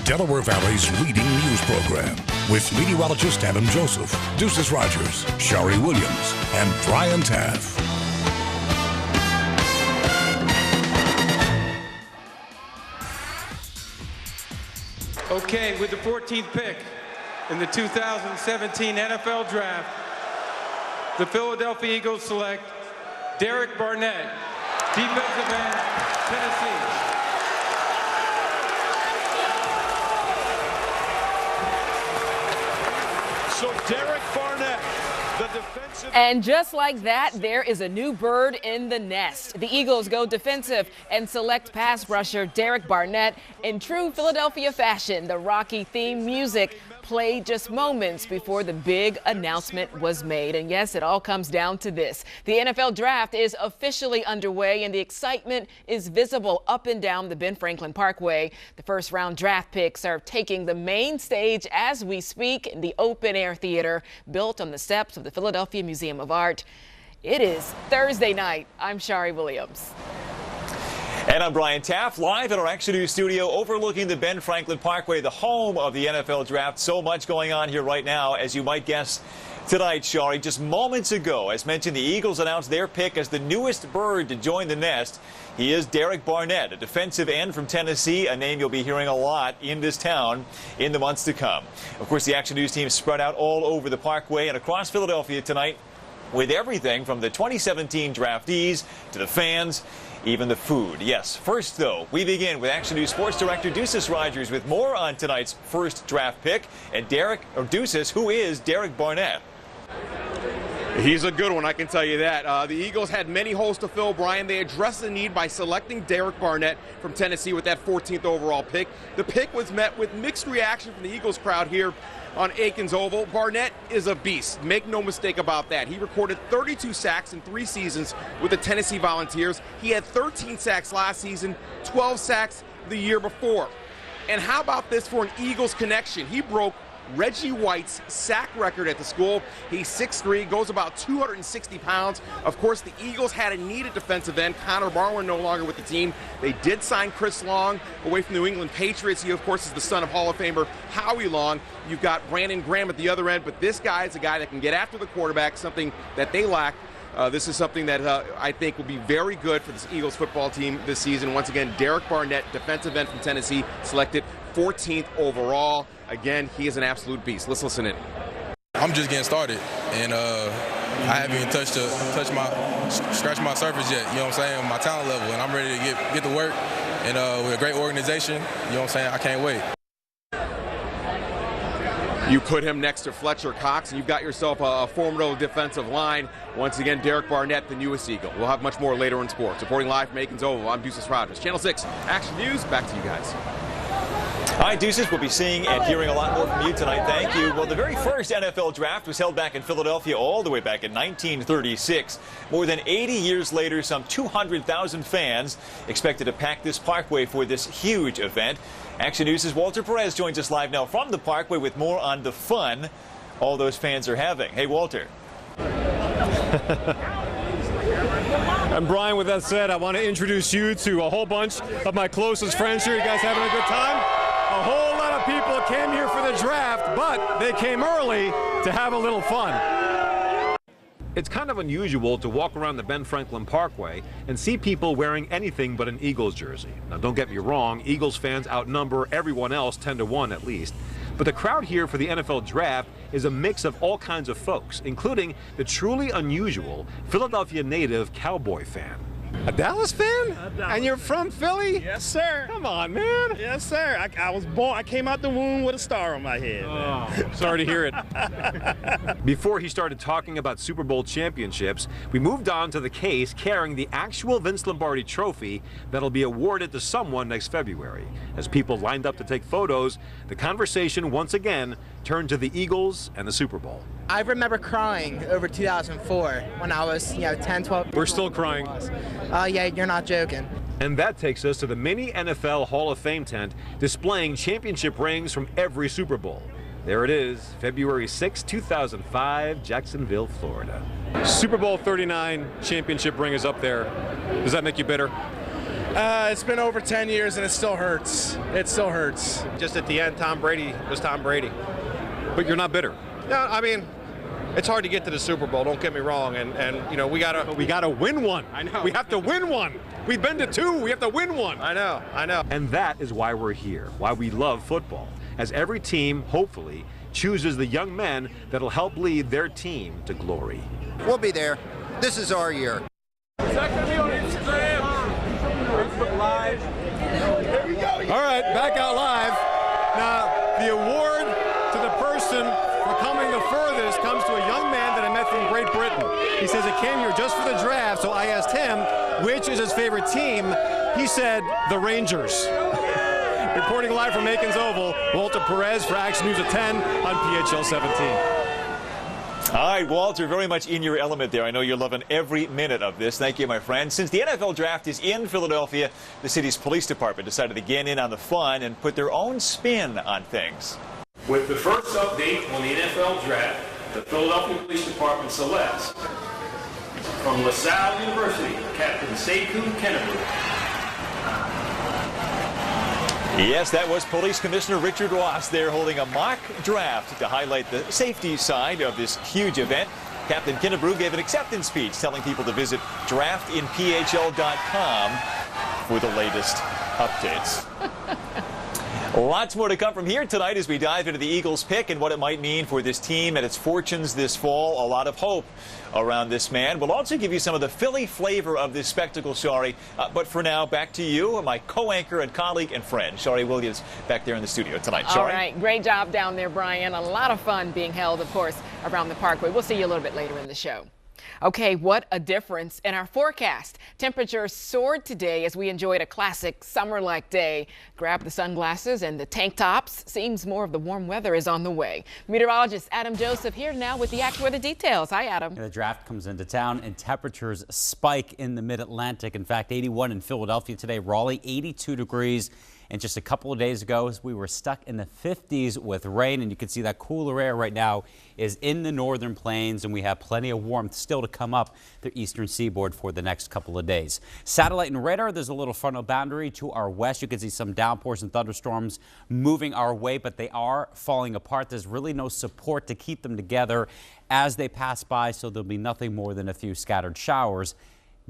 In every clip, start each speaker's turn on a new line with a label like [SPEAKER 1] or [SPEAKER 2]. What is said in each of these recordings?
[SPEAKER 1] Delaware Valley's leading news program with meteorologist Adam Joseph, Deuces Rogers, Shari Williams, and Brian Taff.
[SPEAKER 2] Okay, with the 14th pick in the 2017 NFL Draft, the Philadelphia Eagles select Derek Barnett, defensive end, Tennessee.
[SPEAKER 3] So Derek Barnett, the defensive...
[SPEAKER 4] And just like that, there is a new bird in the nest. The Eagles go defensive and select pass rusher Derek Barnett. In true Philadelphia fashion, the Rocky theme music played just moments before the big announcement was made. And yes, it all comes down to this. The NFL Draft is officially underway, and the excitement is visible up and down the Ben Franklin Parkway. The first-round draft picks are taking the main stage as we speak in the open-air theater built on the steps of the Philadelphia Museum of Art. It is Thursday night. I'm Shari Williams.
[SPEAKER 5] And I'm Brian Taff, live at our Action News studio overlooking the Ben Franklin Parkway, the home of the NFL Draft. So much going on here right now, as you might guess tonight, Shari. Just moments ago, as mentioned, the Eagles announced their pick as the newest bird to join the nest. He is Derek Barnett, a defensive end from Tennessee, a name you'll be hearing a lot in this town in the months to come. Of course, the Action News team spread out all over the Parkway and across Philadelphia tonight with everything from the 2017 draftees to the fans, even the food. Yes, first, though, we begin with Action News Sports Director Deuces Rogers with more on tonight's first draft pick. And Deuces, who is Derek Barnett?
[SPEAKER 6] He's a good one, I can tell you that. The Eagles had many holes to fill, Brian. They addressed the need by selecting Derek Barnett from Tennessee with that 14th overall pick. The pick was met with mixed reaction from the Eagles crowd here on Aikens Oval. Barnett is a beast. Make no mistake about that. He recorded 32 sacks in 3 seasons with the Tennessee Volunteers. He had 13 sacks last season, 12 sacks the year before. And how about this for an Eagles connection? He broke Reggie White's sack record at the school. He's 6'3", goes about 260 pounds. Of course, the Eagles had a needed defensive end. Connor Barwin no longer with the team. They did sign Chris Long away from the New England Patriots. He, of course, is the son of Hall of Famer Howie Long. You've got Brandon Graham at the other end, but this guy is a guy that can get after the quarterback, something that they lack. This is something that I think will be very good for this Eagles football team this season. Once again, Derek Barnett, defensive end from Tennessee, selected 14th overall. Again, he is an absolute beast. Let's listen in.
[SPEAKER 7] I'm just getting started, and I haven't even scratched my surface yet, you know what I'm saying, my talent level, and I'm ready to get to work, and with a great organization, you know what I'm saying, I can't wait.
[SPEAKER 6] You put him next to Fletcher Cox, and you've got yourself a formidable defensive line. Once again, Derek Barnett, the newest Eagle. We'll have much more later in sports. Reporting live from Aikens Oval, I'm Deuces Rogers. Channel 6, Action News, back to you guys.
[SPEAKER 5] All right, Deuces, we'll be seeing and hearing a lot more from you tonight. Thank you. Well, the very first NFL Draft was held back in Philadelphia all the way back in 1936. More than 80 years later, some 200,000 fans expected to pack this parkway for this huge event. Action News' Walter Perez joins us live now from the Parkway with more on the fun all those fans are having. Hey, Walter.
[SPEAKER 8] And Brian, with that said, I want to introduce you to a whole bunch of my closest friends here. You guys having a good time? A whole lot of people came here for the draft, but they came early to have a little fun.
[SPEAKER 9] It's kind of unusual to walk around the Ben Franklin Parkway and see people wearing anything but an Eagles jersey. Now, don't get me wrong, Eagles fans outnumber everyone else 10-1 at least. But the crowd here for the NFL Draft is a mix of all kinds of folks, including the truly unusual Philadelphia native Cowboy fan.
[SPEAKER 8] A Dallas fan? And you're from Philly?
[SPEAKER 10] Yes, sir.
[SPEAKER 8] Come on, man.
[SPEAKER 10] Yes, sir. I was born, I came out the womb with a star on my head.
[SPEAKER 8] Oh, sorry to hear it.
[SPEAKER 9] Before he started talking about Super Bowl championships, we moved on to the case carrying the actual Vince Lombardi trophy that'll be awarded to someone next February. As people lined up to take photos, the conversation once again turned to the Eagles and the Super Bowl.
[SPEAKER 11] I remember crying over 2004 when I was, 10, 12.
[SPEAKER 8] We're still crying.
[SPEAKER 11] Yeah, you're not joking.
[SPEAKER 9] And that takes us to the mini NFL Hall of Fame tent displaying championship rings from every Super Bowl. There it is, February 6, 2005, Jacksonville, Florida.
[SPEAKER 8] Super Bowl 39 championship ring is up there. Does that make you bitter?
[SPEAKER 10] It's been over 10 years and it still hurts. It still hurts.
[SPEAKER 3] Just at the end, Tom Brady was Tom Brady.
[SPEAKER 9] But you're not bitter.
[SPEAKER 3] No, I mean, it's hard to get to the Super Bowl, don't get me wrong, and you know, we gotta
[SPEAKER 9] win one.
[SPEAKER 3] I know.
[SPEAKER 9] We have to win one. We've been to 2, we have to win one.
[SPEAKER 3] I know.
[SPEAKER 9] And that is why we're here, why we love football. As every team, hopefully, chooses the young men that'll help lead their team to glory.
[SPEAKER 12] We'll be there. This is our year.
[SPEAKER 3] Is that gonna be on Instagram? Facebook Live?
[SPEAKER 8] All right, back out live. Now, the award to the person for coming the furthest comes to a young man that I met from Great Britain. He says he came here just for the draft, so I asked him which is his favorite team. He said the Rangers. Reporting live from Aikens Oval, Walter Perez for Action News at 10 on PHL 17.
[SPEAKER 5] All right, Walter, very much in your element there. I know you're loving every minute of this. Thank you, my friend. Since the NFL draft is in Philadelphia, the city's police department decided to get in on the fun and put their own spin on things.
[SPEAKER 13] With the first update on the NFL draft, the Philadelphia Police Department selects from LaSalle University, Captain Sekou Kennebrew.
[SPEAKER 5] Yes, that was Police Commissioner Richard Ross there holding a mock draft to highlight the safety side of this huge event. Captain Kennebrew gave an acceptance speech telling people to visit draftinphl.com for the latest updates. Lots more to come from here tonight as we dive into the Eagles pick and what it might mean for this team and its fortunes this fall. A lot of hope around this man. We'll also give you some of the Philly flavor of this spectacle, Shari. But for now, back to you, my co-anchor and colleague and friend, Shari Williams, back there in the studio tonight. Shari?
[SPEAKER 4] All right, great job down there, Brian. A lot of fun being held, of course, around the Parkway. We'll see you a little bit later in the show. Okay, what a difference in our forecast. Temperatures soared today as we enjoyed a classic summer-like day. Grab the sunglasses and the tank tops. Seems more of the warm weather is on the way. Meteorologist Adam Joseph here now with the AccuWeather details. Hi, Adam.
[SPEAKER 14] The draft comes into town and temperatures spike in the mid-Atlantic. In fact, 81 in Philadelphia today, Raleigh 82 degrees. And just a couple of days ago, we were stuck in the 50s with rain, and you can see that cooler air right now is in the northern plains, and we have plenty of warmth still to come up the eastern seaboard for the next couple of days. Satellite and radar, there's a little frontal boundary to our west. You can see some downpours and thunderstorms moving our way, but they are falling apart. There's really no support to keep them together as they pass by, so there'll be nothing more than a few scattered showers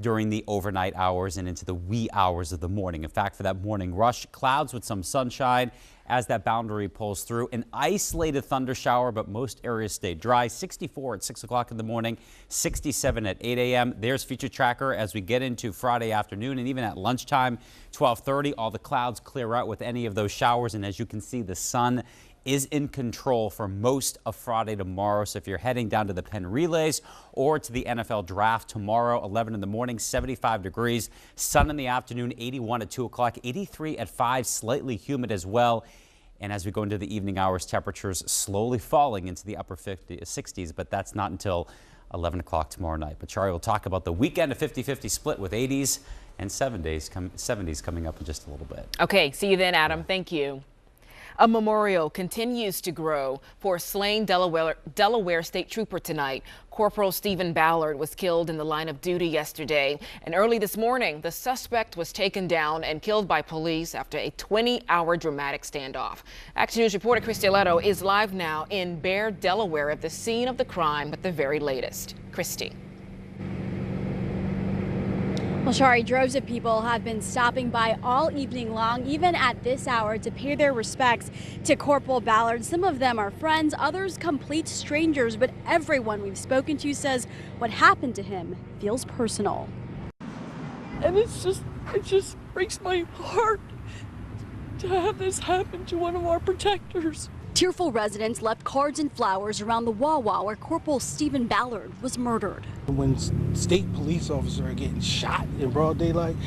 [SPEAKER 14] during the overnight hours and into the wee hours of the morning. In fact, for that morning rush, clouds with some sunshine as that boundary pulls through. An isolated thunder shower, but most areas stay dry. 64 at 6 o'clock in the morning, 67 at 8 a.m. There's Future Tracker as we get into Friday afternoon and even at lunchtime, 12:30, all the clouds clear out with any of those showers. And as you can see, the sun is in control for most of Friday tomorrow. So if you're heading down to the Penn Relays or to the NFL Draft tomorrow, 11 in the morning, 75 degrees, sun in the afternoon, 81 at 2 o'clock, 83 at 5, slightly humid as well. And as we go into the evening hours, temperatures slowly falling into the upper 60s, but that's not until 11 o'clock tomorrow night. But Shari will talk about the weekend, a 50-50 split with 80s and 70s coming up in just a little bit.
[SPEAKER 4] Okay, see you then, Adam. Thank you. A memorial continues to grow for a slain Delaware State Trooper tonight. Corporal Stephen Ballard was killed in the line of duty yesterday. And early this morning, the suspect was taken down and killed by police after a 20-hour dramatic standoff. Action News reporter Christy Aletto is live now in Bear, Delaware at the scene of the crime with the very latest. Christy.
[SPEAKER 15] Well, Shari, droves of people have been stopping by all evening long, even at this hour, to pay their respects to Corporal Ballard. Some of them are friends, others complete strangers, but everyone we've spoken to says what happened to him feels personal.
[SPEAKER 16] And it just breaks my heart to have this happen to one of our protectors.
[SPEAKER 15] Tearful residents left cards and flowers around the Wawa where Corporal Stephen Ballard was murdered.
[SPEAKER 17] When state police officers are getting shot in broad daylight,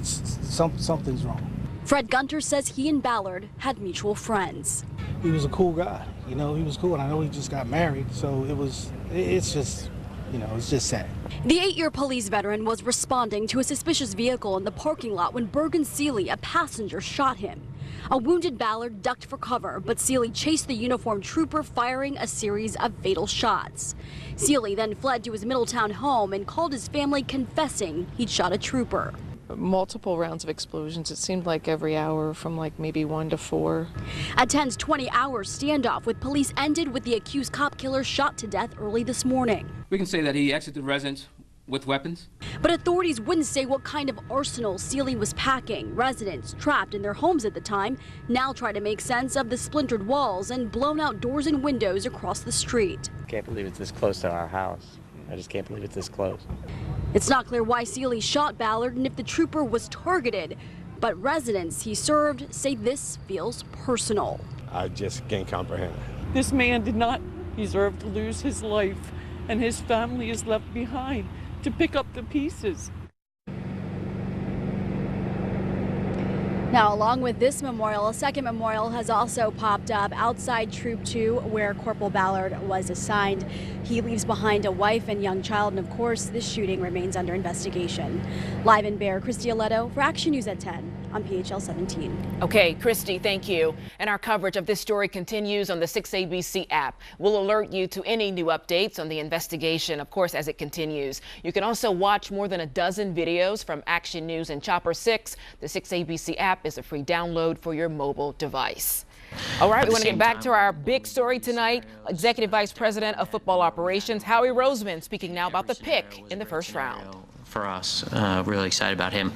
[SPEAKER 17] something's wrong.
[SPEAKER 15] Fred Gunter says he and Ballard had mutual friends.
[SPEAKER 17] He was a cool guy, you know, he was cool, and I know he just got married, so it's just sad.
[SPEAKER 15] The 8-year police veteran was responding to a suspicious vehicle in the parking lot when Bergen Seeley, a passenger, shot him. A wounded Ballard ducked for cover, but Seeley chased the uniformed trooper, firing a series of fatal shots. Seeley then fled to his Middletown home and called his family, confessing he'd shot a trooper.
[SPEAKER 18] multiple rounds of explosions. It seemed like every hour from like maybe 1 to 4.
[SPEAKER 15] A tense 20-hour standoff with police ended with the accused cop killer shot to death early this morning.
[SPEAKER 19] We can say that he exited the residence with weapons.
[SPEAKER 15] But authorities wouldn't say what kind of arsenal Sealy was packing. Residents trapped in their homes at the time now try to make sense of the splintered walls and blown out doors and windows across the street.
[SPEAKER 20] Can't believe it's this close to our house. I just can't believe it's this close.
[SPEAKER 15] It's not clear why Sealy shot Ballard and if the trooper was targeted, but residents he served say this feels personal.
[SPEAKER 8] I just can't comprehend.
[SPEAKER 16] This man did not deserve to lose his life, and his family is left behind to pick up the pieces.
[SPEAKER 15] Now, along with this memorial, a second memorial has also popped up outside Troop 2, where Corporal Ballard was assigned. He leaves behind a wife and young child, and of course, this shooting remains under investigation. Live in Bear, Christy Aletto for Action News at 10 on PHL 17.
[SPEAKER 4] Okay, Christy, thank you. And our coverage of this story continues on the 6ABC app. We'll alert you to any new updates on the investigation, of course, as it continues. You can also watch more than a dozen videos from Action News and Chopper 6. The 6ABC app is a free download for your mobile device. All right, we want to get back to our big story tonight. Executive Vice President of Football Operations, Howie Roseman, speaking now about the pick in the first round.
[SPEAKER 21] For us, really excited about him.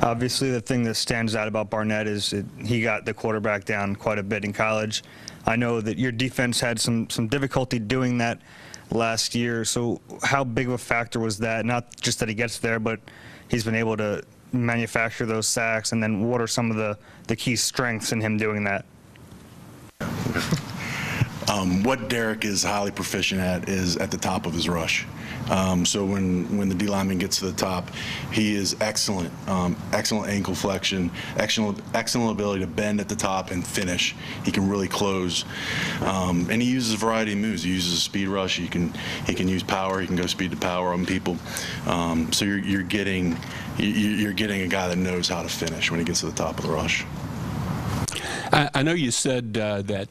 [SPEAKER 22] Obviously, the thing that stands out about Barnett is he got the quarterback down quite a bit in college. I know that your defense had some difficulty doing that last year. So how big of a factor was that? Not just that he gets there, but he's been able to manufacture those sacks. And then what are some of the key strengths in him doing that?
[SPEAKER 23] What Derek is highly proficient at is at the top of his rush. So when the D lineman gets to the top, he is excellent, excellent ankle flexion, excellent ability to bend at the top and finish. He can really close, and he uses a variety of moves. He uses a speed rush. He can use power. He can go speed to power on people. So you're getting a guy that knows how to finish when he gets to the top of the rush.
[SPEAKER 24] I know you said that.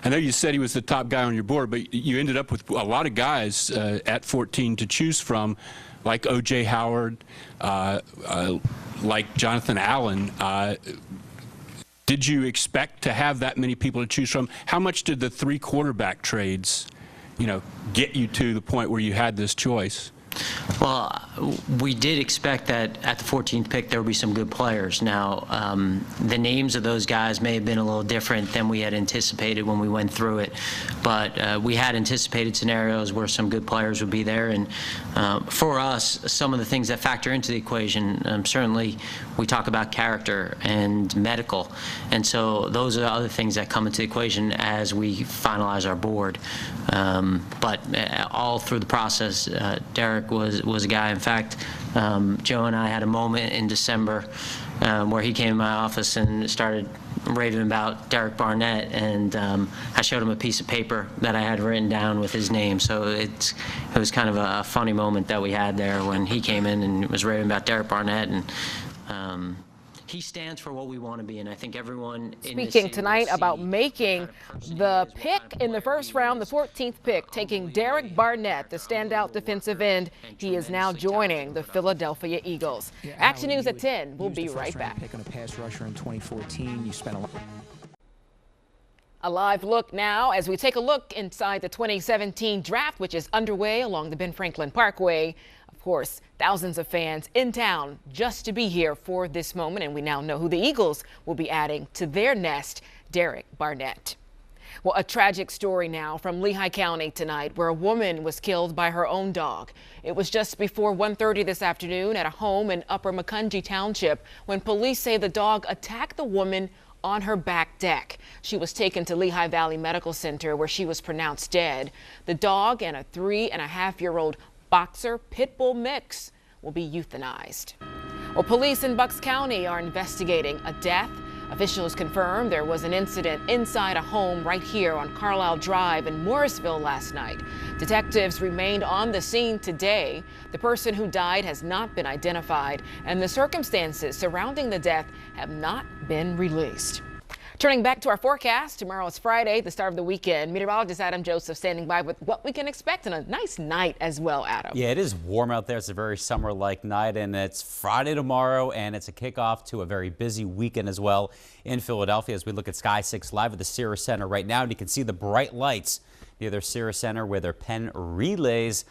[SPEAKER 24] I know you said he was the top guy on your board, but you ended up with a lot of guys at 14 to choose from, like O.J. Howard, like Jonathan Allen. Did you expect to have that many people to choose from? How much did the 3 quarterback trades, get you to the point where you had this choice?
[SPEAKER 21] Well, we did expect that at the 14th pick there would be some good players. Now, the names of those guys may have been a little different than we had anticipated when we went through it, but we had anticipated scenarios where some good players would be there. And for us, some of the things that factor into the equation, certainly we talk about character and medical, and so those are the other things that come into the equation as we finalize our board. But all through the process, Derek was a guy. In fact, Joe and I had a moment in December where he came in my office and started raving about Derek Barnett, and I showed him a piece of paper that I had written down with his name. So it was kind of a funny moment that we had there when he came in and was raving about Derek Barnett, and he stands for what we want to be, and I think everyone
[SPEAKER 4] speaking tonight about making the pick in the first round, the 14th pick, taking Derek Barnett, the standout defensive end. He is now joining the Philadelphia Eagles. Action News at 10. We'll be right back.
[SPEAKER 25] Pick on a pass rusher in 2014. You spent
[SPEAKER 4] a live look now as we take a look inside the 2017 draft, which is underway along the Ben Franklin Parkway. Of course, thousands of fans in town just to be here for this moment, and we now know who the Eagles will be adding to their nest, Derek Barnett. Well, a tragic story now from Lehigh County tonight, where a woman was killed by her own dog. It was just before 1:30 this afternoon at a home in Upper Macungie Township when police say the dog attacked the woman on her back deck. She was taken to Lehigh Valley Medical Center where she was pronounced dead. The dog and a 3.5-year-old boxer pit bull mix will be euthanized. Well, police in Bucks County are investigating a death. Officials confirm there was an incident inside a home right here on Carlisle Drive in Morrisville last night. Detectives remained on the scene today. The person who died has not been identified, and the circumstances surrounding the death have not been released. Turning back to our forecast, tomorrow is Friday, the start of the weekend. Meteorologist Adam Joseph standing by with what we can expect and a nice night as well, Adam.
[SPEAKER 14] Yeah, it is warm out there. It's a very summer-like night, and it's Friday tomorrow, and it's a kickoff to a very busy weekend as well in Philadelphia as we look at Sky 6 live at the Cira Center right now, and you can see the bright lights near their Cira Center where their Penn relays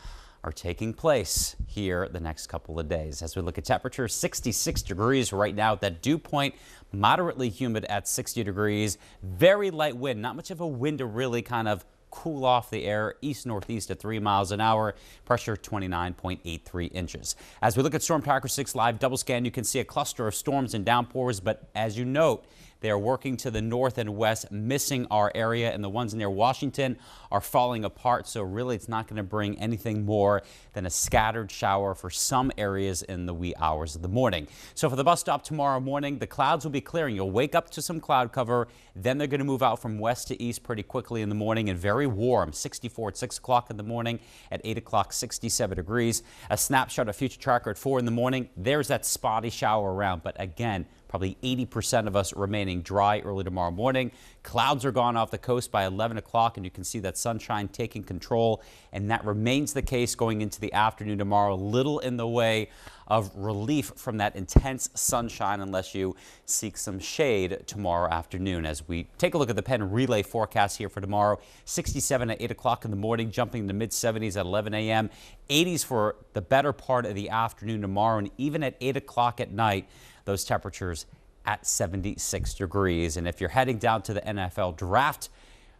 [SPEAKER 14] are taking place here the next couple of days. As we look at temperatures, 66 degrees right now at that dew point, moderately humid at 60 degrees, very light wind, not much of a wind to really kind of cool off the air, east-northeast at 3 miles an hour, pressure 29.83 inches. As we look at Storm Tracker 6 live double scan, you can see a cluster of storms and downpours, but as you note, they are working to the north and west, missing our area, and the ones near Washington are falling apart. So really, it's not going to bring anything more than a scattered shower for some areas in the wee hours of the morning. So for the bus stop tomorrow morning, the clouds will be clearing. You'll wake up to some cloud cover. Then they're going to move out from west to east pretty quickly in the morning and very warm. 64 at 6 o'clock in the morning. At 8 o'clock, 67 degrees. A snapshot of Future Tracker at 4 in the morning. There's that spotty shower around. But again, probably 80% of us remaining dry early tomorrow morning. Clouds are gone off the coast by 11 o'clock, and you can see that sunshine taking control, and that remains the case going into the afternoon tomorrow. Little in the way of relief from that intense sunshine unless you seek some shade tomorrow afternoon. As we take a look at the Penn relay forecast here for tomorrow, 67 at 8 o'clock in the morning, jumping to mid-70s at 11 a.m., 80s for the better part of the afternoon tomorrow, and even at 8 o'clock at night, those temperatures at 76 degrees. And if you're heading down to the NFL draft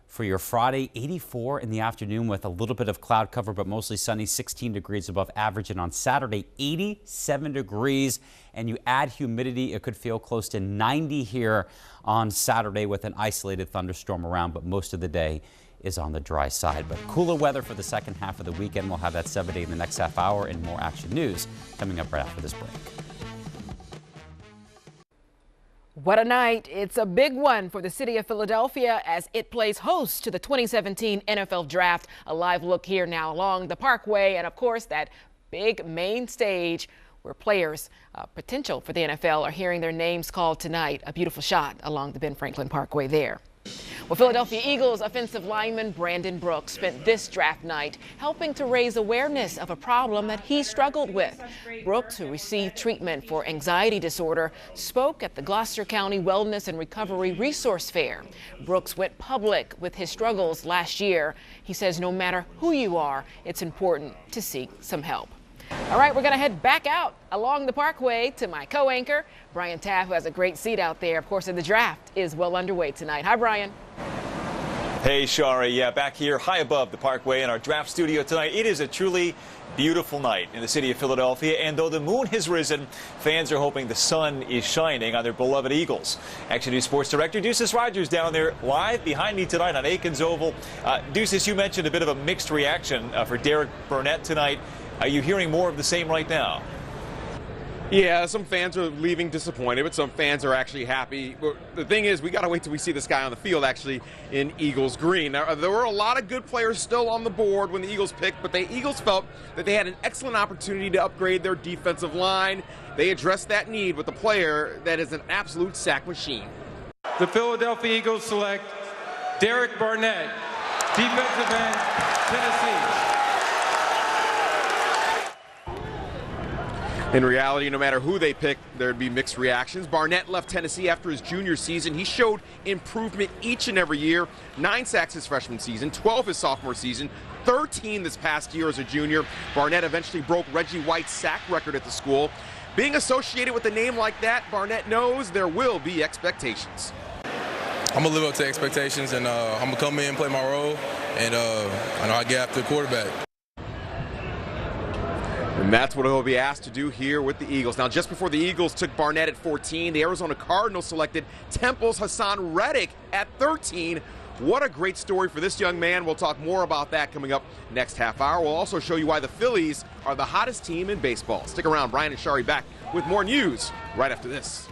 [SPEAKER 14] for your Friday, 84 in the afternoon with a little bit of cloud cover, but mostly sunny, 16 degrees above average. And on Saturday, 87 degrees. And you add humidity, it could feel close to 90 here on Saturday with an isolated thunderstorm around, but most of the day is on the dry side. But cooler weather for the second half of the weekend. We'll have that 7-day in the next half hour and more action news coming up right after this break.
[SPEAKER 4] What a night. It's a big one for the city of Philadelphia as it plays host to the 2017 NFL Draft. A live look here now along the Parkway and, of course, that big main stage where players potential for the NFL are hearing their names called tonight. A beautiful shot along the Ben Franklin Parkway there. Well, Philadelphia Eagles offensive lineman Brandon Brooks spent this draft night helping to raise awareness of a problem that he struggled with. Brooks, who received treatment for anxiety disorder, spoke at the Gloucester County Wellness and Recovery Resource Fair. Brooks went public with his struggles last year. He says no matter who you are, it's important to seek some help. All right, we're going to head back out along the Parkway to my co-anchor, Brian Taff, who has a great seat out there. Of course, the draft is well underway tonight. Hi, Brian.
[SPEAKER 5] Hey, Shari. Yeah, back here high above the Parkway in our draft studio tonight. It is a truly beautiful night in the city of Philadelphia, and though the moon has risen, fans are hoping the sun is shining on their beloved Eagles. Action News Sports Director Deuces Rogers down there live behind me tonight on Aikens Oval. Deuces, you mentioned a bit of a mixed reaction for Derek Burnett tonight. Are you hearing more of the same right now?
[SPEAKER 1] Yeah, some fans are leaving disappointed, but some fans are actually happy. But the thing is, we got to wait till we see this guy on the field actually in Eagles green. Now, there were a lot of good players still on the board when the Eagles picked, but the Eagles felt that they had an excellent opportunity to upgrade their defensive line. They addressed that need with a player that is an absolute sack machine.
[SPEAKER 2] The Philadelphia Eagles select Derek Barnett, defensive end, Tennessee.
[SPEAKER 1] In reality, no matter who they pick, there'd be mixed reactions. Barnett left Tennessee after his junior season. He showed improvement each and every year. 9 sacks his freshman season, 12 his sophomore season, 13 this past year as a junior. Barnett eventually broke Reggie White's sack record at the school. Being associated with a name like that, Barnett knows there will be expectations.
[SPEAKER 6] I'm going to live up to expectations, and I'm going to come in and play my role, and I know I get after the quarterback.
[SPEAKER 1] And that's what he'll be asked to do here with the Eagles. Now, just before the Eagles took Barnett at 14, the Arizona Cardinals selected Temple's Hassan Reddick at 13. What a great story for this young man. We'll talk more about that coming up next half hour. We'll also show you why the Phillies are the hottest team in baseball. Stick around. Brian and Shari back with more news right after this.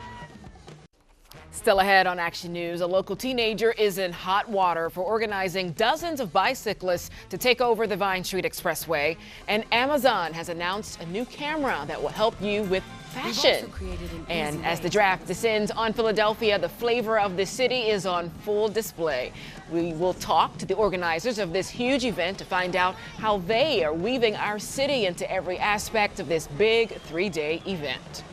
[SPEAKER 4] Still ahead on Action News, a local teenager is in hot water for organizing dozens of bicyclists to take over the Vine Street Expressway. And Amazon has announced a new camera that will help you with fashion. And as the draft descends on Philadelphia, the flavor of the city is on full display. We will talk to the organizers of this huge event to find out how they are weaving our city into every aspect of this big 3-day event.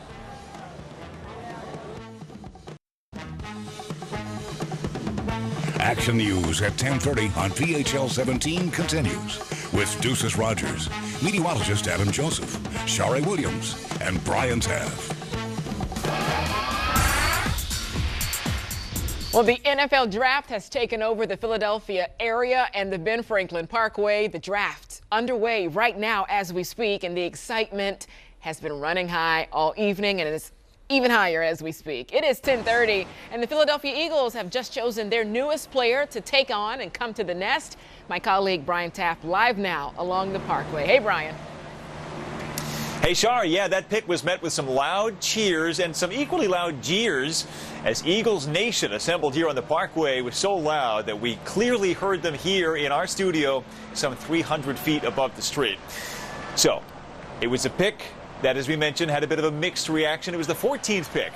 [SPEAKER 7] Action News at 10:30 on PHL 17 continues with Deuces Rogers, meteorologist Adam Joseph, Shari Williams, and Brian Taff.
[SPEAKER 4] Well, the NFL draft has taken over the Philadelphia area and the Ben Franklin Parkway. The draft underway right now as we speak, and the excitement has been running high all evening, and it is even higher as we speak. It is 10:30, and the Philadelphia Eagles have just chosen their newest player to take on and come to the nest. My colleague Brian Taft live now along the Parkway. Hey, Brian.
[SPEAKER 5] Hey, Shar, yeah, that pick was met with some loud cheers and some equally loud jeers as Eagles Nation assembled here on the Parkway. Was so loud that we clearly heard them here in our studio some 300 feet above the street. So it was a pick that, as we mentioned, had a bit of a mixed reaction. It was the 14th pick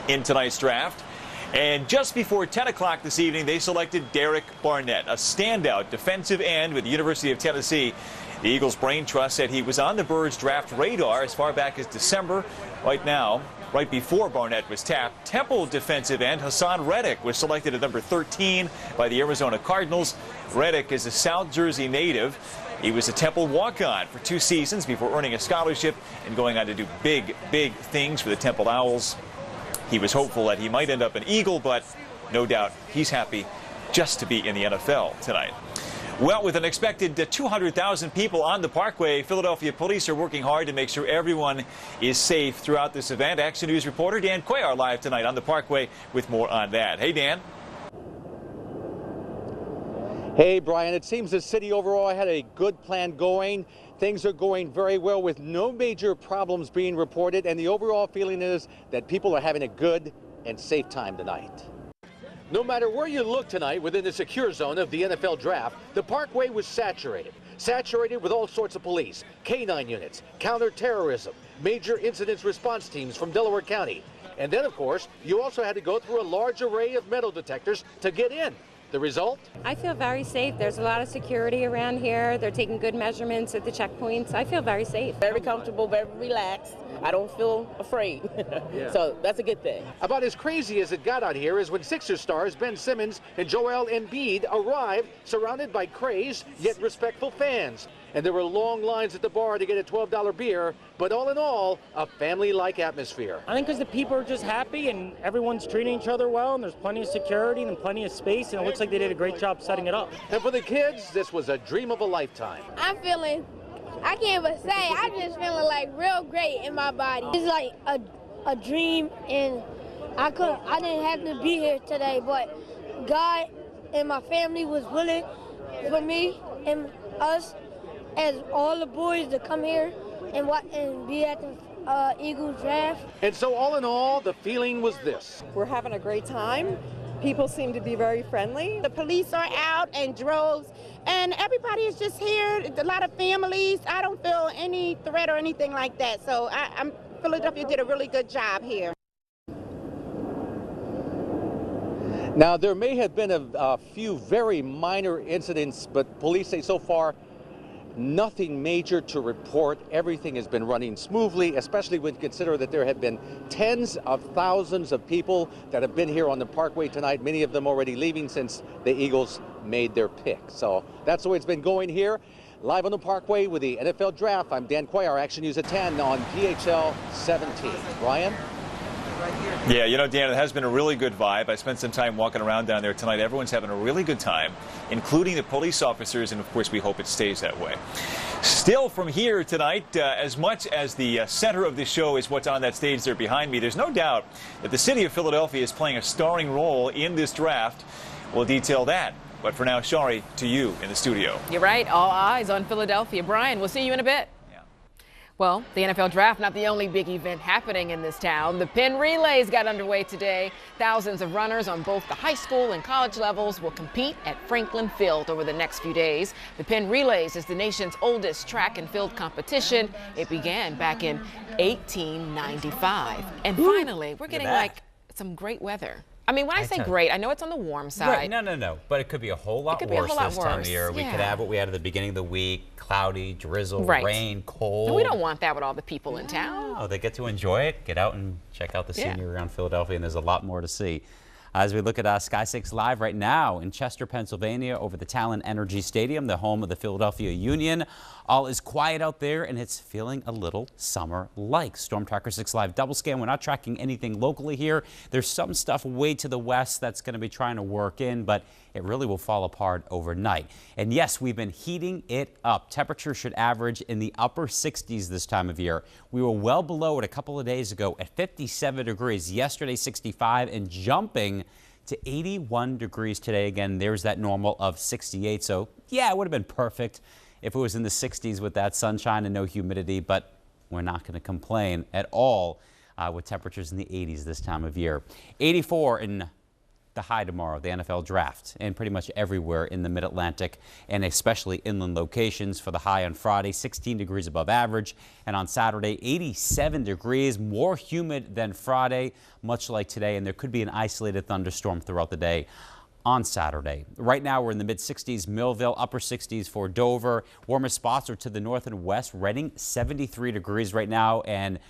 [SPEAKER 5] in tonight's draft. And just before 10 o'clock this evening, they selected Derek Barnett, a standout defensive end with the University of Tennessee. The Eagles Brain Trust said he was on the Birds draft radar as far back as December. Right now, right before Barnett was tapped, Temple defensive end Hassan Reddick was selected at number 13 by the Arizona Cardinals. Reddick is a South Jersey native. He was a Temple walk-on for 2 seasons before earning a scholarship and going on to do big, big things for the Temple Owls. He was hopeful that he might end up an Eagle, but no doubt he's happy just to be in the NFL tonight. Well, with an expected 200,000 people on the Parkway, Philadelphia police are working hard to make sure everyone is safe throughout this event. Action News reporter Dan Cuellar live tonight on the Parkway with more on that. Hey, Dan.
[SPEAKER 9] Hey, Brian, it seems the city overall had a good plan going. Things are going very well with no major problems being reported, and the overall feeling is that people are having a good and safe time tonight. No matter where you look tonight within the secure zone of the NFL draft, the Parkway was saturated with all sorts of police, K-9 units, counterterrorism, major incidents response teams from Delaware County. And then, of course, you also had to go through a large array of metal detectors to get in. The result?
[SPEAKER 10] I feel very safe. There's a lot of security around here. They're taking good measurements at the checkpoints. I feel very safe.
[SPEAKER 11] Very comfortable, very relaxed. I don't feel afraid.
[SPEAKER 9] Yeah.
[SPEAKER 11] So that's a good thing.
[SPEAKER 9] About as crazy as it got out here is when Sixers stars Ben Simmons and Joel Embiid arrived surrounded by crazed yet respectful fans. And there were long lines at the bar to get a $12 beer, but all in all, a family-like atmosphere.
[SPEAKER 12] I think because the people are just happy and everyone's treating each other well, and there's plenty of security and plenty of space, and it looks like they did a great job setting it up.
[SPEAKER 9] And for the kids, this was a dream of a lifetime.
[SPEAKER 26] I'm feeling, I can't even say, I'm just feeling like real great in my body. It's like a dream, and I didn't have to be here today, but God and my family was willing for me and us as all the boys to come here and be at the Eagles draft.
[SPEAKER 9] And so all in all, the feeling was this.
[SPEAKER 27] We're having a great time. People seem to be very friendly.
[SPEAKER 28] The police are out in droves, and everybody is just here. A lot of families. I don't feel any threat or anything like that. So Philadelphia did a really good job here.
[SPEAKER 9] Now, there may have been a few very minor incidents, but police say so far nothing major to report. Everything has been running smoothly, especially when you consider that there have been tens of thousands of people that have been here on the Parkway tonight, many of them already leaving since the Eagles made their pick. So that's the way it's been going here. Live on the Parkway with the NFL Draft, I'm Dan Cuellar, Action News at 10 on PHL 17. Ryan?
[SPEAKER 5] Yeah, you know, Dan, it has been a really good vibe. I spent some time walking around down there tonight. Everyone's having a really good time, including the police officers, and of course we hope it stays that way. Still from here tonight, as much as the center of the show is what's on that stage there behind me, there's no doubt that the city of Philadelphia is playing a starring role in this draft. We'll detail that. But for now, Shari, to you in the studio.
[SPEAKER 4] You're right. All eyes on Philadelphia. Brian, we'll see you in a bit. Well, the NFL Draft, not the only big event happening in this town. The Penn Relays got underway today. Thousands of runners on both the high school and college levels will compete at Franklin Field over the next few days. The Penn Relays is the nation's oldest track and field competition. It began back in 1895. And finally, we're getting like some great weather. I mean, when I say great, I know it's on the warm side.
[SPEAKER 14] Right. No. But it could be a whole lot worse this time of year. We could have what we had at the beginning of the week, cloudy, drizzle, rain, cold.
[SPEAKER 4] And we don't want that with all the people in town.
[SPEAKER 14] Oh, they get to enjoy it, get out and check out the scenery around Philadelphia, and there's a lot more to see. As we look at Sky 6 Live right now in Chester, Pennsylvania, over the Talon Energy Stadium, the home of the Philadelphia Union. All is quiet out there, and it's feeling a little summer-like. Storm Tracker 6 Live double scan. We're not tracking anything locally here. There's some stuff way to the west that's going to be trying to work in, but it really will fall apart overnight. And yes, we've been heating it up. Temperatures should average in the upper 60s this time of year. We were well below it a couple of days ago at 57 degrees. Yesterday, 65, and jumping to 81 degrees today. Again, there's that normal of 68. So, yeah, it would have been perfect if it was in the 60s with that sunshine and no humidity, but we're not going to complain at all with temperatures in the 80s this time of year. 84 in the high tomorrow, the NFL Draft, and pretty much everywhere in the Mid-Atlantic and especially inland locations for the high on Friday, 16 degrees above average, and on Saturday, 87 degrees, more humid than Friday, much like today, and there could be an isolated thunderstorm throughout the day on Saturday. Right now, we're in the mid-60s, Millville, upper 60s for Dover. Warmest spots are to the north and west. Reading, 73 degrees right now, and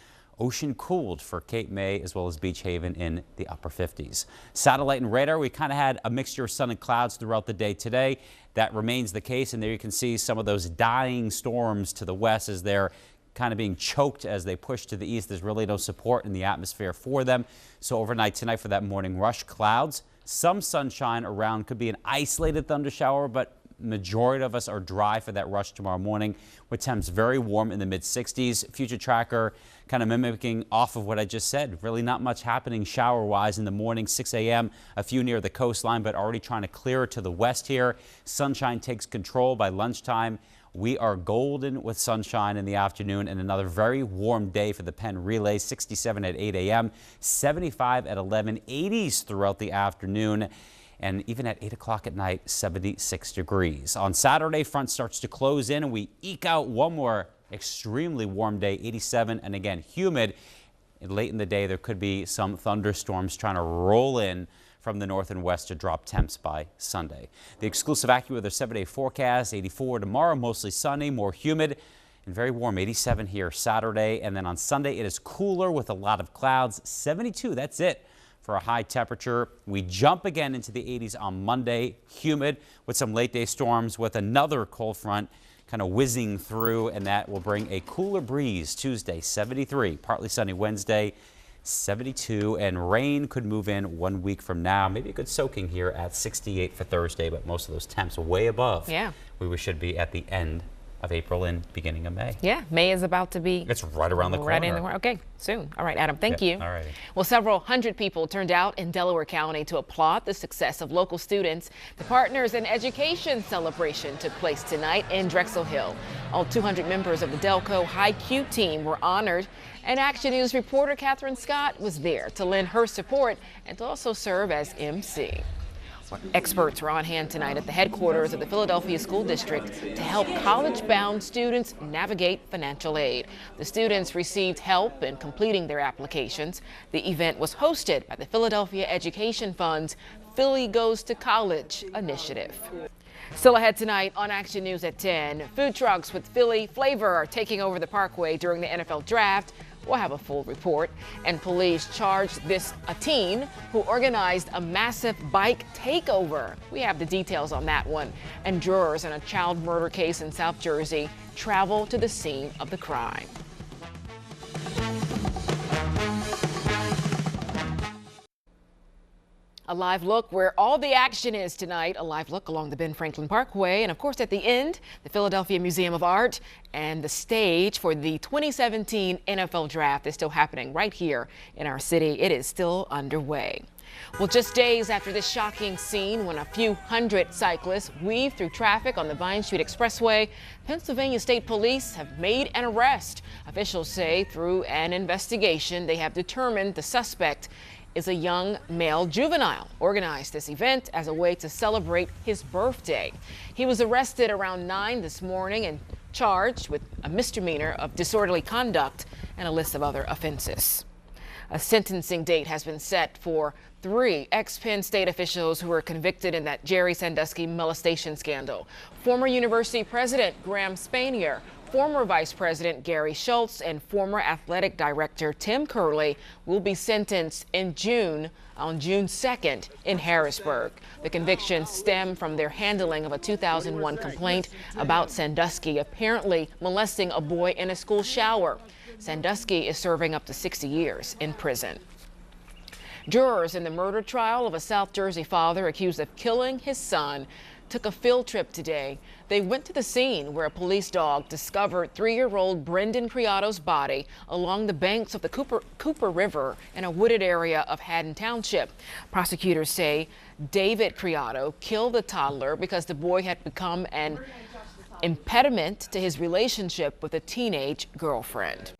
[SPEAKER 14] ocean cooled for Cape May as well as Beach Haven in the upper 50s. Satellite and radar, we kind of had a mixture of sun and clouds throughout the day today. That remains the case, and there you can see some of those dying storms to the west as they're kind of being choked as they push to the east. There's really no support in the atmosphere for them. So overnight tonight for that morning rush, clouds, some sunshine around, could be an isolated thunder shower, but majority of us are dry for that rush tomorrow morning with temps very warm in the mid-60s. Future tracker kind of mimicking off of what I just said. Really not much happening shower-wise in the morning, 6 a.m., a few near the coastline, but already trying to clear to the west here. Sunshine takes control by lunchtime. We are golden with sunshine in the afternoon, and another very warm day for the Penn Relays, 67 at 8 a.m., 75 at 11, 80s throughout the afternoon, and even at 8 o'clock at night, 76 degrees. On Saturday, front starts to close in, and we eke out one more extremely warm day, 87, and again, humid. And late in the day, there could be some thunderstorms trying to roll in from the north and west to drop temps by Sunday. The exclusive AccuWeather 7-day forecast, 84 tomorrow, mostly sunny, more humid, and very warm, 87 here Saturday. And then on Sunday, it is cooler with a lot of clouds, 72, that's it for a high temperature. We jump again into the 80s on Monday, humid with some late day storms with another cold front kind of whizzing through, and that will bring a cooler breeze Tuesday, 73, partly sunny Wednesday, 72, and rain could move in 1 week from now. Maybe a good soaking here at 68 for Thursday, but most of those temps are way above.
[SPEAKER 4] Yeah.
[SPEAKER 14] We should be at the end of April and beginning of May.
[SPEAKER 4] Yeah, May is about to be.
[SPEAKER 14] It's right around the corner.
[SPEAKER 4] Right in the corner. Okay, soon. All right, Adam, thank you.
[SPEAKER 14] All right.
[SPEAKER 4] Well, several hundred people turned out in Delaware County to applaud the success of local students. The Partners in Education celebration took place tonight in Drexel Hill. All 200 members of the Delco High Q team were honored, and Action News reporter Catherine Scott was there to lend her support and to also serve as MC. Experts were on hand tonight at the headquarters of the Philadelphia School District to help college-bound students navigate financial aid. The students received help in completing their applications. The event was hosted by the Philadelphia Education Fund's Philly Goes to College initiative. Still ahead tonight on Action News at 10, food trucks with Philly flavor are taking over the Parkway during the NFL Draft. We'll have a full report. And police charged a teen who organized a massive bike takeover. We have the details on that one. And jurors in a child murder case in South Jersey travel to the scene of the crime. A live look where all the action is tonight. A live look along the Ben Franklin Parkway. And of course, at the end, the Philadelphia Museum of Art and the stage for the 2017 NFL Draft is still happening right here in our city. It is still underway. Well, just days after this shocking scene when a few hundred cyclists weave through traffic on the Vine Street Expressway, Pennsylvania State Police have made an arrest. Officials say through an investigation, they have determined the suspect is a young male juvenile, organized this event as a way to celebrate his birthday. He was arrested around 9 this morning and charged with a misdemeanor of disorderly conduct and a list of other offenses. A sentencing date has been set for 3 ex-Penn State officials who were convicted in that Jerry Sandusky molestation scandal. Former University President Graham Spanier, former Vice President Gary Schultz, and former Athletic Director Tim Curley will be sentenced in June, on June 2nd in Harrisburg. The convictions stem from their handling of a 2001 complaint about Sandusky apparently molesting a boy in a school shower. Sandusky is serving up to 60 years in prison. Jurors in the murder trial of a South Jersey father accused of killing his son took a field trip today. They went to the scene where a police dog discovered 3-year-old Brendan Criado's body along the banks of the Cooper River in a wooded area of Haddon Township. Prosecutors say David Criado killed the toddler because the boy had become an impediment to his relationship with a teenage girlfriend.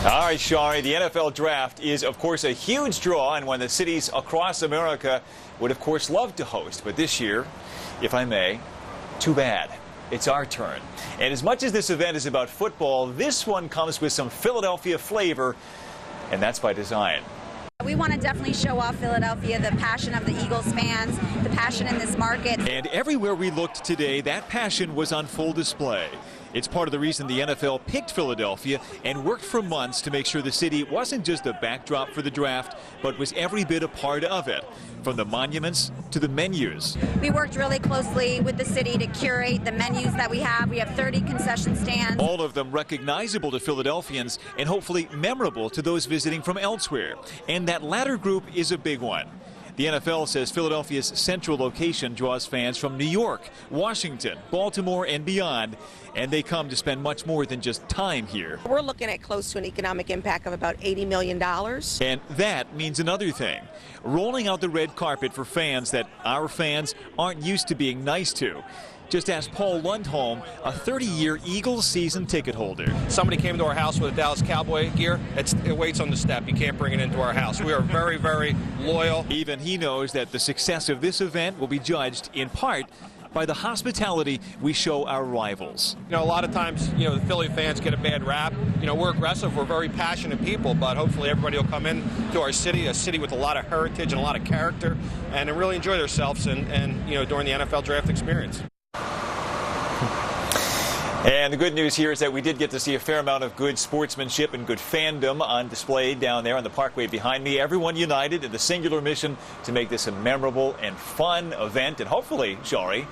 [SPEAKER 5] All right, Shari, the NFL Draft is, of course, a huge draw and one that cities across America would, of course, love to host. But this year, if I may, too bad. It's our turn. And as much as this event is about football, this one comes with some Philadelphia flavor, and that's by design.
[SPEAKER 3] We want to definitely show off Philadelphia, the passion of the Eagles fans, the passion in this market.
[SPEAKER 5] And everywhere we looked today, that passion was on full display. It's part of the reason the NFL picked Philadelphia and worked for months to make sure the city wasn't just a backdrop for the draft, but was every bit a part of it, from the monuments to the menus.
[SPEAKER 3] We worked really closely with the city to curate the menus that we have. We have 30 concession stands.
[SPEAKER 5] All of them recognizable to Philadelphians and hopefully memorable to those visiting from elsewhere. And that latter group is a big one. The NFL says Philadelphia's central location draws fans from New York, Washington, Baltimore, and beyond, and they come to spend much more than just time here.
[SPEAKER 11] We're looking at close to an economic impact of about $80 million.
[SPEAKER 5] And that means another thing, rolling out the red carpet for fans that our fans aren't used to being nice to. Just ask Paul Lundholm, a 30-year Eagles season ticket holder.
[SPEAKER 8] Somebody came to our house with a Dallas Cowboy gear. It waits on the step. You can't bring it into our house. We are very, very loyal.
[SPEAKER 5] Even he knows that the success of this event will be judged in part by the hospitality we show our rivals.
[SPEAKER 8] You know, a lot of times, the Philly fans get a bad rap. We're aggressive. We're very passionate people, but hopefully everybody will come in to our city, a city with a lot of heritage and a lot of character, and really enjoy themselves and during the NFL draft experience.
[SPEAKER 5] And the good news here is that we did get to see a fair amount of good sportsmanship and good fandom on display down there on the parkway behind me. Everyone united in the singular mission to make this a memorable and fun event, and hopefully, Shari,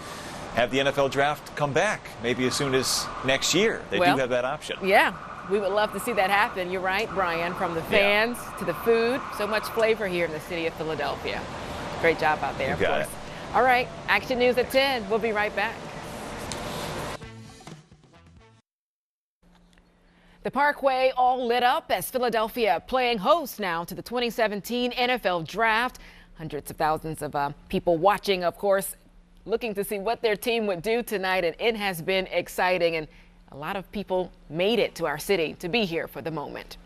[SPEAKER 5] have the NFL Draft come back maybe as soon as next year. They do have that option.
[SPEAKER 4] Yeah, we would love to see that happen. You're right, Brian, from the fans to the food. So much flavor here in the city of Philadelphia. Great job out there, of course. All right, Action News at 10. We'll be right back. The Parkway all lit up as Philadelphia playing host now to the 2017 NFL Draft. Hundreds of thousands of people watching, of course, looking to see what their team would do tonight, and it has been exciting, and a lot of people made it to our city to be here for the moment.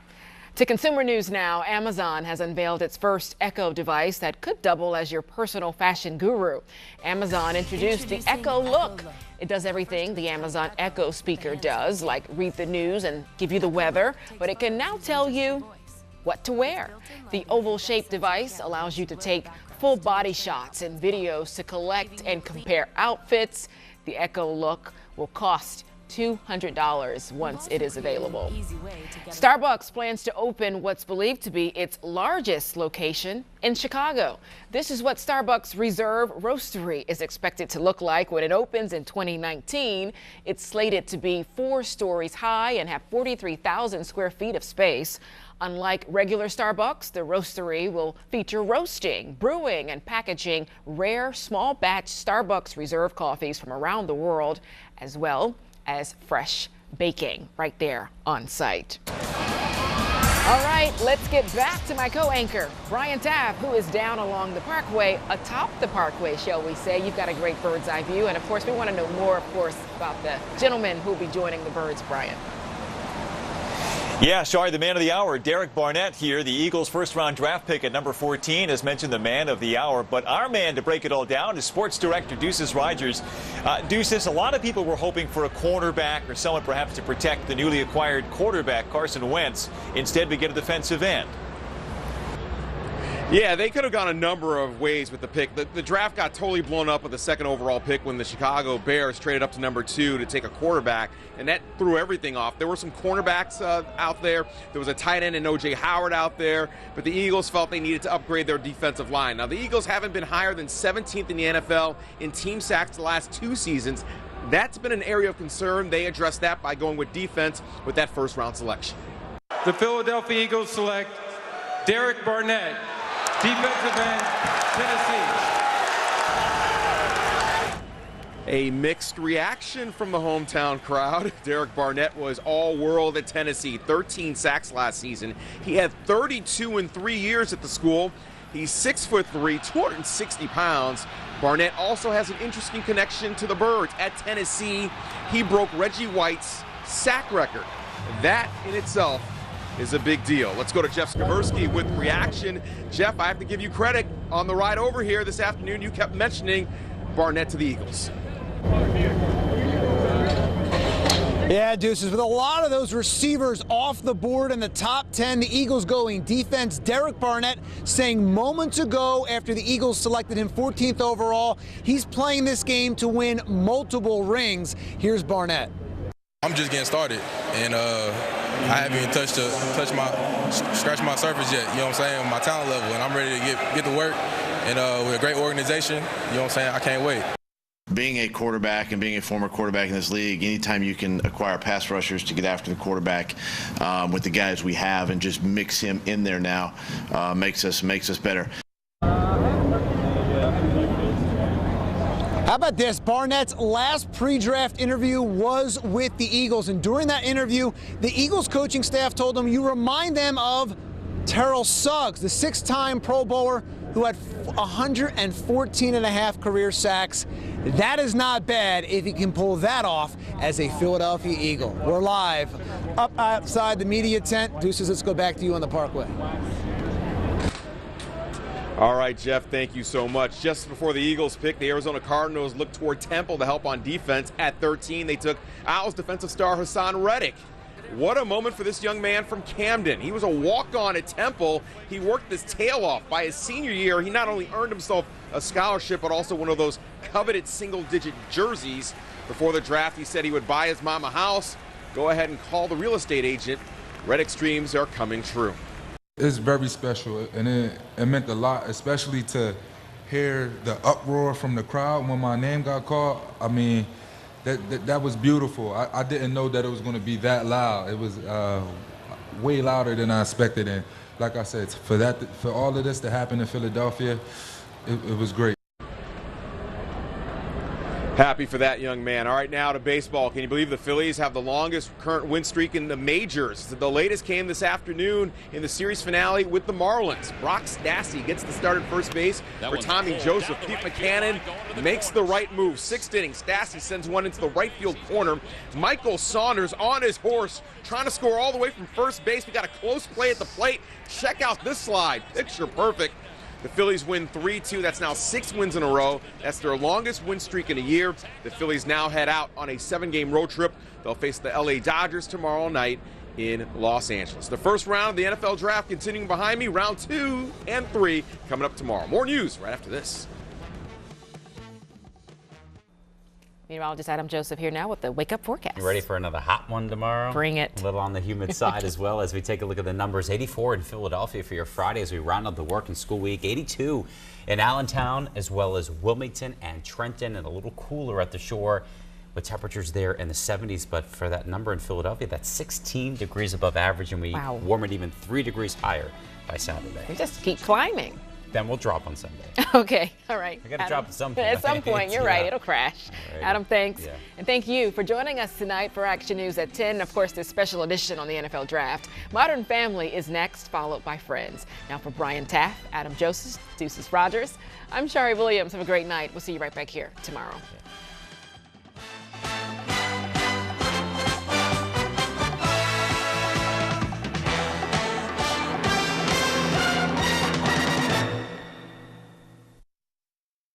[SPEAKER 4] To consumer news now, Amazon has unveiled its first Echo device that could double as your personal fashion guru. Amazon introduced the Echo Look. It does everything the Amazon Echo speaker does, like read the news and give you the weather, but it can now tell you what to wear. The oval-shaped device allows you to take full body shots and videos to collect and compare outfits. The Echo Look will cost $200 once it is available. Starbucks plans to open what's believed to be its largest location in Chicago. This is what Starbucks Reserve Roastery is expected to look like when it opens in 2019. It's slated to be 4 stories high and have 43,000 square feet of space. Unlike regular Starbucks, the roastery will feature roasting, brewing, and packaging rare small batch Starbucks Reserve coffees from around the world, as well as fresh baking right there on site. All right, let's get back to my co-anchor, Brian Taff, who is down along the parkway, atop the parkway, shall we say. You've got a great bird's eye view. And of course, we want to know more, of course, about the gentleman who will be joining the birds, Brian.
[SPEAKER 5] Yeah, Shari, the man of the hour, Derek Barnett here, the Eagles' first-round draft pick at number 14, as mentioned, the man of the hour. But our man to break it all down is sports director Deuces Rogers. Deuces, a lot of people were hoping for a cornerback or someone perhaps to protect the newly acquired quarterback, Carson Wentz. Instead, we get a defensive end.
[SPEAKER 1] Yeah, they could have gone a number of ways with the pick. The draft got totally blown up with the second overall pick when the Chicago Bears traded up to number 2 to take a quarterback, and that threw everything off. There were some cornerbacks out there. There was a tight end in O.J. Howard out there, but the Eagles felt they needed to upgrade their defensive line. Now, the Eagles haven't been higher than 17th in the NFL in team sacks the last 2 seasons. That's been an area of concern. They addressed that by going with defense with that first-round selection.
[SPEAKER 2] The Philadelphia Eagles select Derek Barnett, defensive end, Tennessee.
[SPEAKER 1] A mixed reaction from the hometown crowd. Derek Barnett was all-world at Tennessee, 13 sacks last season. He had 32 in 3 years at the school. He's 6'3", 260 pounds. Barnett also has an interesting connection to the Birds. At Tennessee, he broke Reggie White's sack record. That in itself is a big deal. Let's go to Jeff Skversky with reaction. Jeff, I have to give you credit on the ride over here this afternoon. You kept mentioning Barnett to the Eagles.
[SPEAKER 13] Yeah, Deuces, with a lot of those receivers off the board in the top 10, the Eagles going defense. Derek Barnett saying moments ago after the Eagles selected him 14th overall, he's playing this game to win multiple rings. Here's Barnett.
[SPEAKER 6] I'm just getting started, and I haven't even scratched my surface yet, you know what I'm saying, on my talent level, and I'm ready to get to work, and with a great organization, you know what I'm saying, I can't wait.
[SPEAKER 15] Being a quarterback and being a former quarterback in this league, anytime you can acquire pass rushers to get after the quarterback with the guys we have and just mix him in there now makes us better.
[SPEAKER 13] How about this? Barnett's last pre-draft interview was with the Eagles, and during that interview, the Eagles coaching staff told him, you remind them of Terrell Suggs, the 6-time Pro Bowler who had 114.5 career sacks. That is not bad if he can pull that off as a Philadelphia Eagle. We're live up outside the media tent. Deuces, let's go back to you on the Parkway.
[SPEAKER 1] All right, Jeff, thank you so much. Just before the Eagles pick, the Arizona Cardinals looked toward Temple to help on defense. At 13, they took Owls defensive star Hassan Reddick. What a moment for this young man from Camden. He was a walk-on at Temple. He worked his tail off. By his senior year, he not only earned himself a scholarship, but also one of those coveted single-digit jerseys. Before the draft, he said he would buy his mom a house. Go ahead and call the real estate agent. Reddick's dreams are coming true.
[SPEAKER 16] It's very special, and it meant a lot, especially to hear the uproar from the crowd when my name got called. I mean, that was beautiful. I didn't know that it was going to be that loud. It was way louder than I expected, and like I said, for all of this to happen in Philadelphia, it was great.
[SPEAKER 1] Happy for that young man. All right, now to baseball. Can you believe the Phillies have the longest current win streak in the majors? The latest came this afternoon in the series finale with the Marlins. Brock Stassi gets the start at first base for Tommy Joseph. Pete McCannon makes the right move. 6th inning, Stassi sends one into the right field corner. Michael Saunders on his horse, trying to score all the way from first base. We got a close play at the plate. Check out this slide. Picture perfect. The Phillies win 3-2. That's now 6 wins in a row. That's their longest win streak in a year. The Phillies now head out on a 7-game road trip. They'll face the LA Dodgers tomorrow night in Los Angeles. The first round of the NFL draft continuing behind me. Round 2 and 3 coming up tomorrow. More news right after this.
[SPEAKER 4] Meteorologist Adam Joseph here now with the Wake Up Forecast.
[SPEAKER 14] You ready for another hot one tomorrow?
[SPEAKER 4] Bring it.
[SPEAKER 14] A little on the humid side as well as we take a look at the numbers. 84 in Philadelphia for your Friday as we round up the work and school week. 82 in Allentown as well as Wilmington and Trenton, and a little cooler at the shore with temperatures there in the 70s. But for that number in Philadelphia, that's 16 degrees above average, and we warm it even 3 degrees higher by Saturday.
[SPEAKER 4] We just keep climbing.
[SPEAKER 14] Then we'll drop on Sunday.
[SPEAKER 4] Okay, all right.
[SPEAKER 14] I got to drop at some point.
[SPEAKER 4] At some point, you're right. It'll crash.
[SPEAKER 14] Right.
[SPEAKER 4] Adam, thanks.
[SPEAKER 14] Yeah.
[SPEAKER 4] And thank you for joining us tonight for Action News at 10. Of course, this special edition on the NFL Draft. Modern Family is next, followed by Friends. Now for Brian Taff, Adam Joseph, Deuces Rogers, I'm Shari Williams. Have a great night. We'll see you right back here tomorrow.
[SPEAKER 14] Yeah.